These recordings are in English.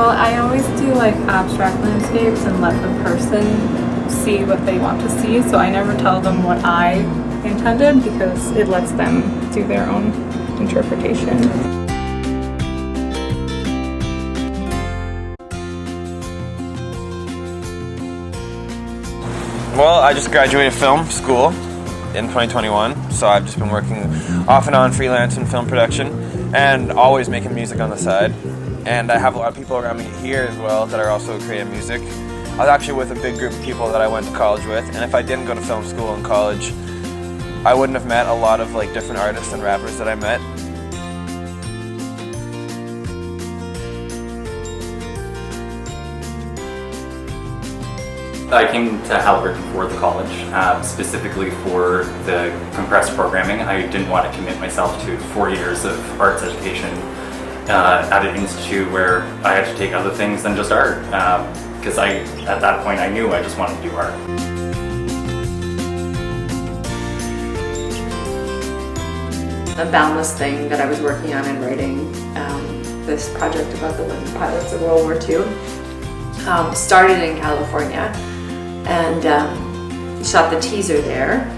Well, I always do like abstract landscapes and let the person see what they want to see, so I never tell them what I intended because it lets them do their own interpretation. Well, I just graduated film school in 2021, so I've just been working off and on freelance in film production and always making music on the side. And I have a lot of people around me here as well that are also creating music. I was actually with a big group of people that I went to college with, and if I didn't go to film school in college, I wouldn't have met a lot of like different artists and rappers that I met. I came to Haliburton for the college, specifically for the compressed programming. I didn't want to commit myself to 4 years of arts education at an institute where I had to take other things than just art, because at that point I knew I just wanted to do art. The Boundless thing that I was working on and writing, this project about the women pilots of World War II, started in California, and shot the teaser there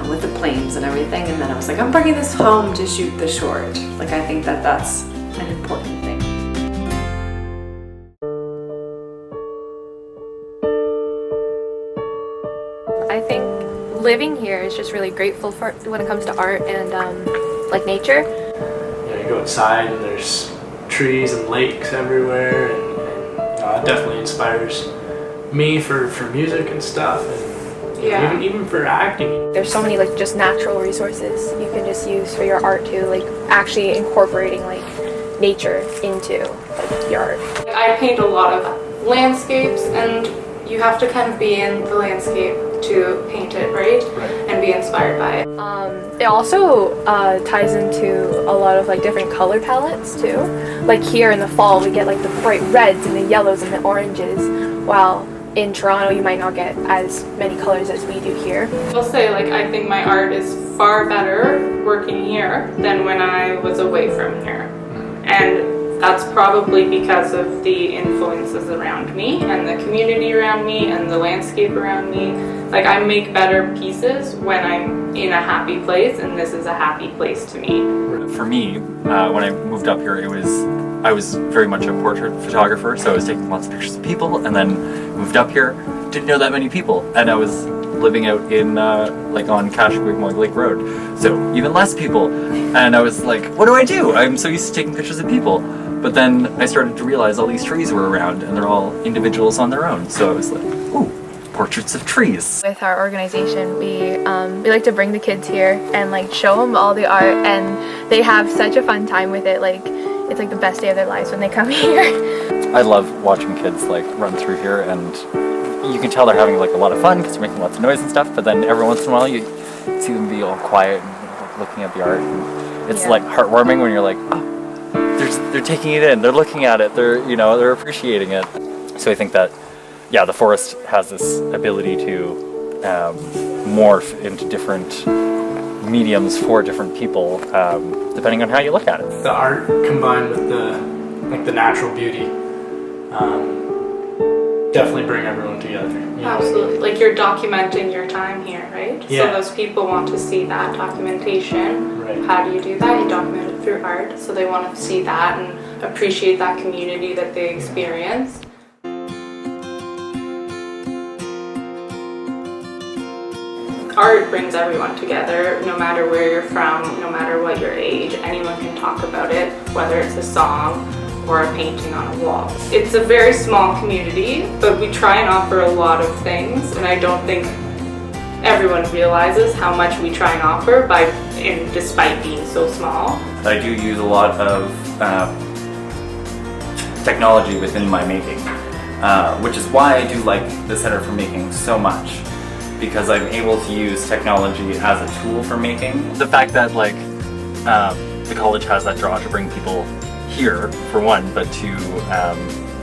with the planes and everything, and then I was like, I'm bringing this home to shoot the short. Like, I think that that's an important thing. I think living here is just really grateful for when it comes to art and like nature. You go outside and there's trees and lakes everywhere, and it definitely inspires me for music and stuff, and even for acting. There's so many like just natural resources you can just use for your art too, like actually incorporating like nature into like your art. I paint a lot of landscapes, and you have to kind of be in the landscape to paint it, right? And be inspired by it. It also ties into a lot of like different color palettes too. Like here in the fall we get like the bright reds and the yellows and the oranges, while in Toronto you might not get as many colors as we do here. I'll say, like, I think my art is far better working here than when I was away from here. And that's probably because of the influences around me and the community around me and the landscape around me. Like, I make better pieces when I'm in a happy place, and this is a happy place to me. For me, when I moved up here, I was very much a portrait photographer, so I was taking lots of pictures of people, and then moved up here, didn't know that many people, and I was living out in like on Kashkwik Lake Road, so even less people, and I was like, what do? I'm so used to taking pictures of people. But then I started to realize all these trees were around, and they're all individuals on their own, so I was like, ooh, portraits of trees. With our organization, we like to bring the kids here and like show them all the art, and they have such a fun time with it. Like, it's like the best day of their lives when they come here. I love watching kids like run through here, and you can tell they're having like a lot of fun because they're making lots of noise and stuff, but then every once in a while you see them be all quiet and like, looking at the art, and it's like heartwarming when you're like, oh, they're taking it in, they're looking at it, they're appreciating it. So I think that, yeah, the forest has this ability to morph into different mediums for different people, depending on how you look at it. The art combined with the natural beauty definitely bring everyone together. Absolutely. Like, you're documenting your time here, right? Yeah. So those people want to see that documentation. Right. How do you do that? You document it through art. So they want to see that and appreciate that community that they experience. Art brings everyone together, no matter where you're from, no matter what your age. Anyone can talk about it, whether it's a song or a painting on a wall. It's a very small community, but we try and offer a lot of things, and I don't think everyone realizes how much we try and offer despite being so small. I do use a lot of technology within my making, which is why I do like the Center for Making so much, because I'm able to use technology as a tool for making. The fact that like the college has that draw to bring people here for one, but to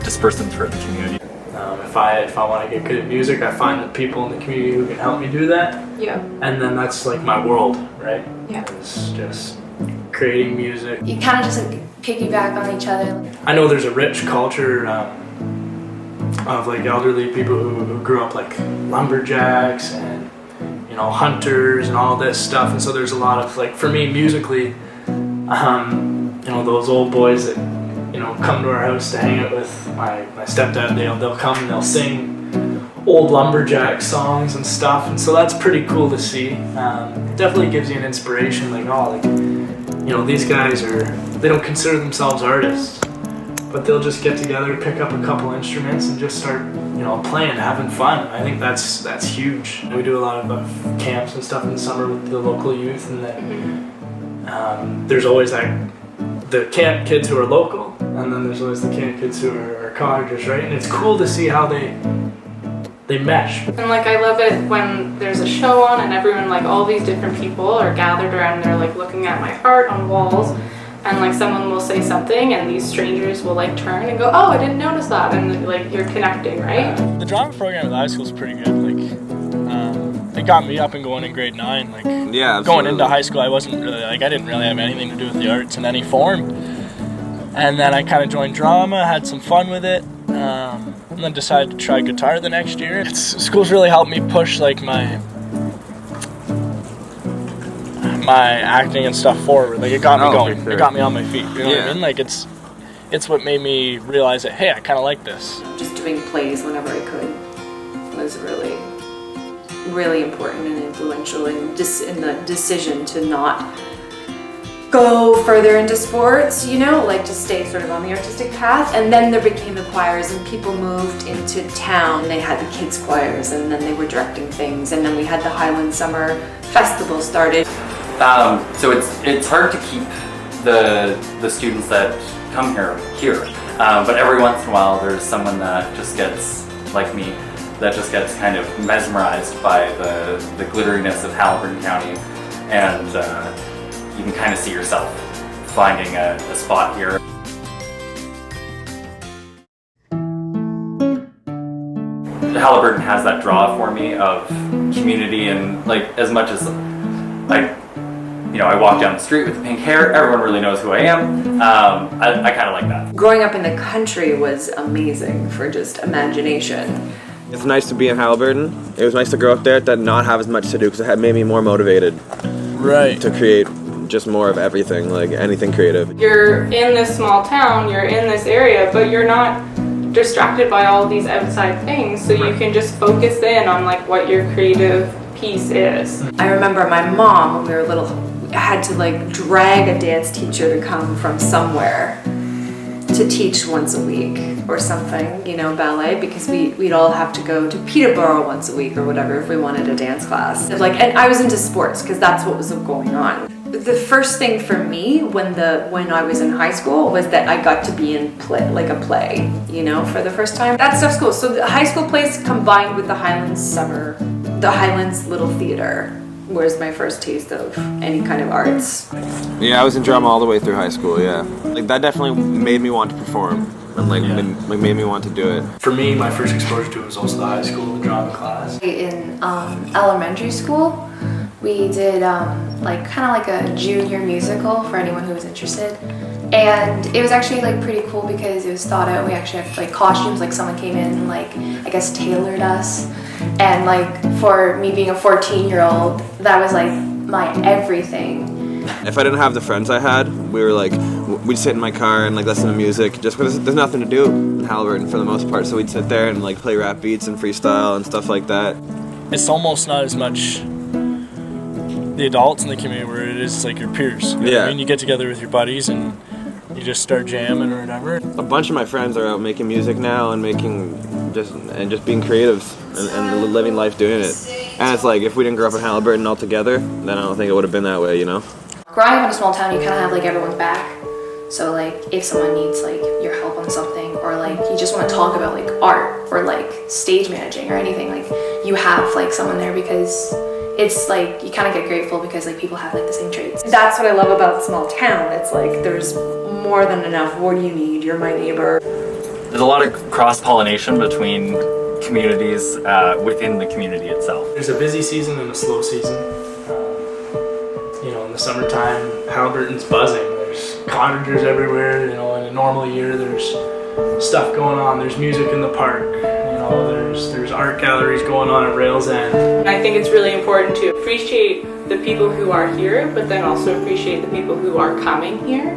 disperse them throughout the community. If I want to get good at music, I find the people in the community who can help me do that. Yeah. And then that's like my world, right? Yeah. It's just creating music. You kind of just like piggyback on each other. I know there's a rich culture of like elderly people who grew up like lumberjacks and hunters and all this stuff, and so there's a lot of like, for me musically, those old boys that come to our house to hang out with my stepdad, they'll come and they'll sing old lumberjack songs and stuff, and so that's pretty cool to see. Definitely gives you an inspiration, like these guys they don't consider themselves artists, but they'll just get together, pick up a couple instruments and just start playing, having fun. I think that's huge. We do a lot of camps and stuff in the summer with the local youth, and then there's always the camp kids who are local, and then there's always the camp kids who are cottagers, right? And it's cool to see how they mesh. And like, I love it when there's a show on and everyone, like all these different people are gathered around and they're like looking at my art on walls, and like someone will say something and these strangers will like turn and go, oh, I didn't notice that, and like you're connecting, right? The drama program at the high school is pretty good. Like, it got me up and going in grade 9. Like, Yeah, going into high school, I wasn't really I didn't really have anything to do with the arts in any form. And then I kind of joined drama, had some fun with it, and then decided to try guitar the next year. School's really helped me push like my acting and stuff forward. Like, it got me going. Sure. It got me on my feet. You know what Yeah. I mean? Like, it's what made me realize that, hey, I kind of like this. Just doing plays whenever I could was really, really important and influential in the decision to not go further into sports, like to stay sort of on the artistic path. And then there became the choirs, and people moved into town. They had the kids' choirs, and then they were directing things, and then we had the Highland Summer Festival started. So it's hard to keep the students that come here, but every once in a while there's someone that just gets, like me, that just gets kind of mesmerized by the glitteriness of Haliburton County, and you can kind of see yourself finding a spot here. Haliburton has that draw for me of community, and like, as much as I walk down the street with the pink hair, everyone really knows who I am. I kind of like that. Growing up in the country was amazing for just imagination. It's nice to be in Haliburton. It was nice to grow up there, to not have as much to do, because it had made me more motivated to create just more of everything, like anything creative. You're in this small town, you're in this area, but you're not distracted by all these outside things, so you can just focus in on like what your creative piece is. I remember my mom, when we were little, had to like drag a dance teacher to come from somewhere to teach once a week or something, ballet, because we'd all have to go to Peterborough once a week or whatever if we wanted a dance class. And I was into sports because that's what was going on. The first thing for me when I was in high school was that I got to be in play, for the first time. That stuff's cool. So the high school plays combined with the Highlands Little Theater was my first taste of any kind of arts. Yeah, I was in drama all the way through high school, yeah. Like, that definitely made me want to perform, and made me want to do it. For me, my first exposure to it was also the high school drama class. In elementary school, we did kind of like a junior musical for anyone who was interested. And it was actually like pretty cool because it was thought out. We actually had like costumes, like someone came in and like, I guess, tailored us. And like, for me being a 14-year-old, that was like my everything. If I didn't have the friends I had, we'd sit in my car and like listen to music, just because there's nothing to do in Haliburton for the most part. So we'd sit there and like play rap beats and freestyle and stuff like that. It's almost not as much the adults in the community where it is like your peers. You know what I mean? You get together with your buddies and you just start jamming or whatever. A bunch of my friends are out making music now and just being creative and living life doing it. And it's like, if we didn't grow up in Haliburton all together, then I don't think it would have been that way, Growing up in a small town, you kind of have like everyone's back. So like, if someone needs like your help on something, or like you just want to talk about like art or like stage managing or anything, like you have like someone there, because it's like, you kind of get grateful because like people have like the same traits. That's what I love about small town. It's like, there's more than enough. What do you need? You're my neighbor. There's a lot of cross-pollination between communities within the community itself. There's a busy season and a slow season. In the the summertime, Haliburton's buzzing. There's cottagers everywhere. In a normal year, there's stuff going on. There's music in the park. There's art galleries going on at Rails End. And I think it's really important to appreciate the people who are here, but then also appreciate the people who are coming here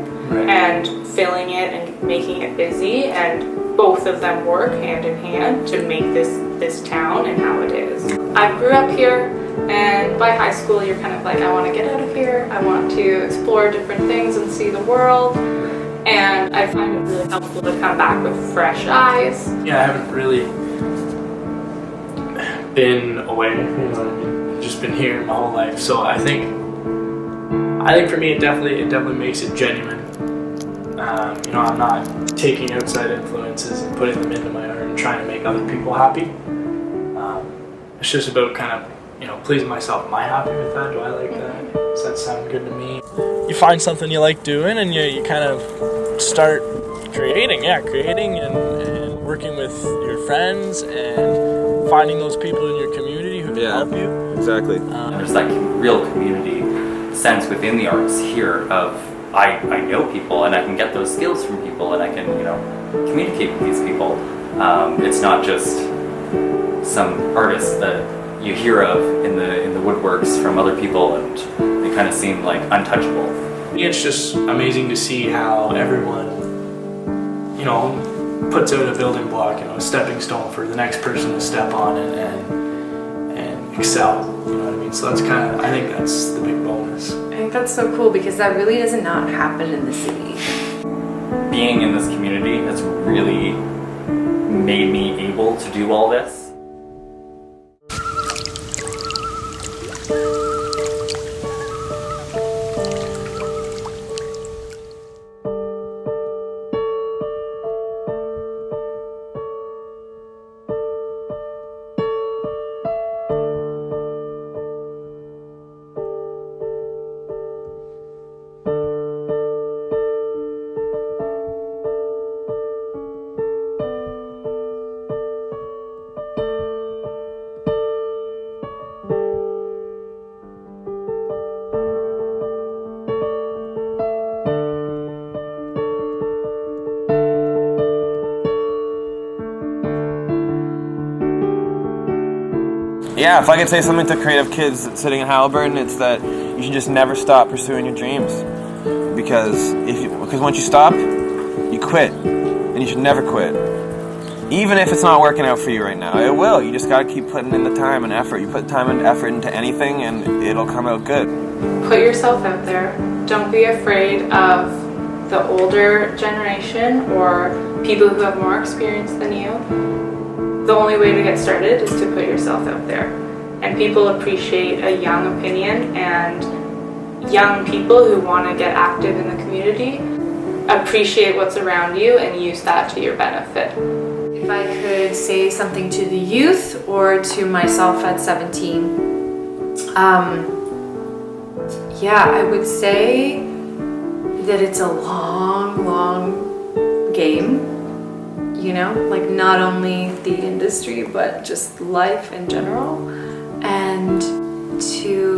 and filling it and making it busy, and both of them work hand in hand to make this town and how it is. I grew up here, and by high school you're kind of like, I want to get out of here, I want to explore different things and see the world, and I find it really helpful to come back with fresh eyes. Yeah, I haven't really been away, just been here my whole life. So I think for me it definitely makes it genuine. I'm not taking outside influences and putting them into my art and trying to make other people happy. It's just about kind of pleasing myself. Am I happy with that? Do I like that? Does that sound good to me? You find something you like doing and you kind of start creating and working with your friends and finding those people in your community who can help you. Exactly. There's that real community sense within the arts here of I know people and I can get those skills from people and I can communicate with these people. It's not just some artists that you hear of in the woodworks from other people and they kind of seem like untouchable. It's just amazing to see how everyone puts out a building block, a stepping stone for the next person to step on and excel. You know what I mean? So that's I think that's the big bonus. I think that's so cool because that really does not happen in the city. Being in this community has really made me able to do all this. Yeah, if I could say something to creative kids sitting in Haliburton, it's that you should just never stop pursuing your dreams. Because once you stop, you quit. And you should never quit. Even if it's not working out for you right now. It will. You just gotta keep putting in the time and effort. You put time and effort into anything and it'll come out good. Put yourself out there. Don't be afraid of the older generation or people who have more experience than you. The only way to get started is to put yourself out there. And people appreciate a young opinion, and young people who want to get active in the community appreciate what's around you and use that to your benefit. If I could say something to the youth or to myself at 17, I would say that it's a long game. Like not only the industry, but just life in general. And to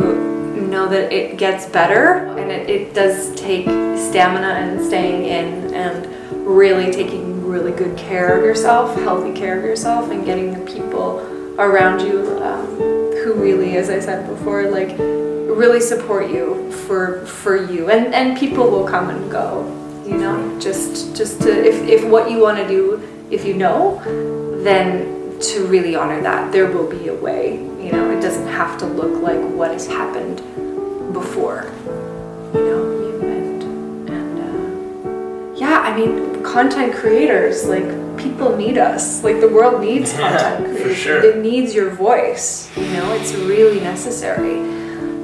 know that it gets better, and it does take stamina and staying in and really taking really good care of yourself, healthy care of yourself, and getting the people around you who really, as I said before, like really support you for you. And people will come and go, just to, if what you want to do, if you know, then to really honor that. There will be a way, it doesn't have to look like what has happened before, content creators, like people need us, like the world needs content creators. For sure. It needs your voice, it's really necessary.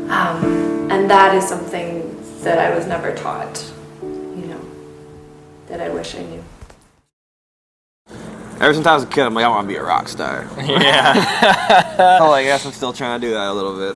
And that is something that I was never taught, that I wish I knew. Ever since I was a kid, I'm like, I want to be a rock star. Yeah. I guess I'm still trying to do that a little bit.